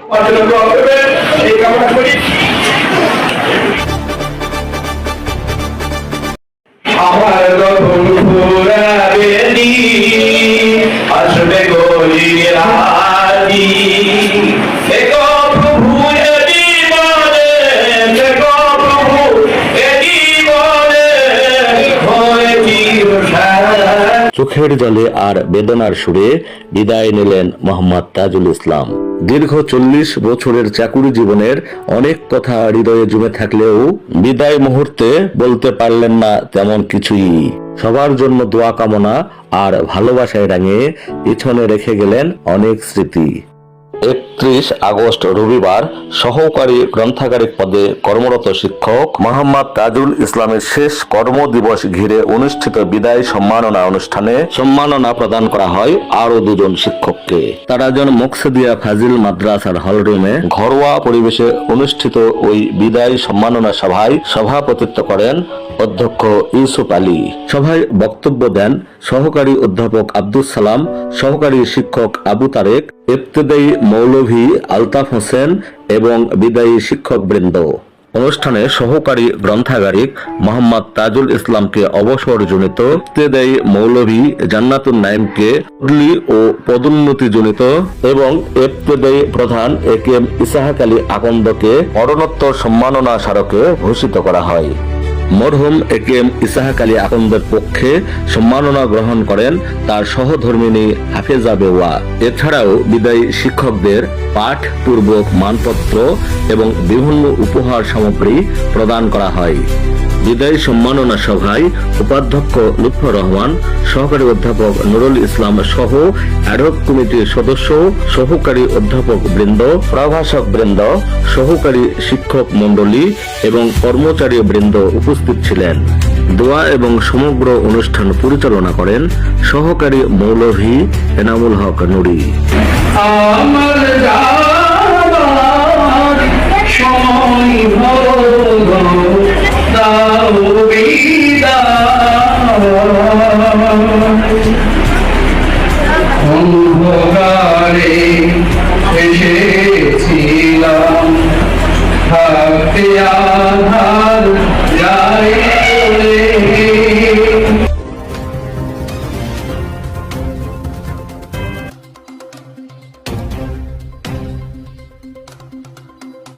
এই কামনা করি। আমার গহন ফুরাবে নি, আসবে গলির রাতি, দেখো প্রভু এ জীবনে, দেখো প্রভু এ জীবনে, হয় চিরসারা। চোখের জলে আর বেদনার সুরে বিদায় নিলেন মোহাম্মদ তাজুল ইসলাম। দীর্ঘ 40 বছরের চাকুরি জীবনের অনেক কথা হৃদয়ে জমে থাকলেও বিদায় মুহূর্তে বলতে পারলেন না তেমন কিছুই। সবার জন্য দোয়া কামনা আর ভালোবাসায় রাঙিয়ে পিছনে রেখে গেলেন অনেক স্মৃতি। 31 আগস্ট রবিবার সহকারী গ্রন্থাগারিক পদে কর্মরত শিক্ষক মোহাম্মদ তাজুল ইসলামের শেষ কর্মদিবস ঘিরে অনুষ্ঠিত বিদায় সম্মাননা অনুষ্ঠানে সম্মাননা প্রদান করা হয় আরো 2 জন শিক্ষককে। তারা জন মুকসেদিয়া ফাজিল মাদ্রাসার হলরুমে ঘরোয়া পরিবেশে অনুষ্ঠিত ওই বিদায় সম্মাননা সভায় সভাপতিত্ব করেন অধ্যক্ষ ইউসুফ আলী। সভায় বক্তব্য দেন সহকারী অধ্যাপক আব্দুস সালাম, সহকারী শিক্ষক আবু তারেক, ইবতেদায়ী মৌলভী আলতাফ হোসেন এবং বিদায়ী শিক্ষক বৃন্দ। অনুষ্ঠানে সহকারী গ্রন্থাগারিক মোহাম্মদ তাজুল ইসলামকে অবসরজনিত, ইবতেদায়ী মৌলভী জান্নাতুন নাইমকে বদলি ও পদোন্নতিজনিত এবং ইবতেদায়ী প্রধান একেএম ইসাহাক আলী আকন্দকে মরণোত্তর সম্মাননা স্মারকে ভূষিত করা হয়। মরহুম একেএম ইসাহাক আলী আকন্দের পক্ষে সম্মাননা গ্রহণ করেন তার সহধর্মিণী হাফেজা বেওয়া। এছাড়াও বিদায়ী শিক্ষকদের পাঠ পূর্বক মানপত্র এবং বিভিন্ন উপহার সামগ্রী প্রদান করা হয়। বিদায়ী সম্মাননা সভায় উপাধ্যক্ষ লুৎফর রহমান, সহকারী অধ্যাপক নুরুল ইসলাম সহ অ্যাডহক কমিটির সদস্য, সহকারী অধ্যাপক বৃন্দ, প্রভাষক বৃন্দ, সহকারী শিক্ষক মণ্ডলী এবং কর্মচারী বৃন্দ উপস্থিত ছিলেন। দোয়া এবং সমগ্র অনুষ্ঠান পরিচালনা করেন সহকারী মৌলভী এনামুল হক নুরি। আমার যাবার সময় হলো, দাও বিদায়। অন্ধকারে এসেছিলাম, থাকতে আধার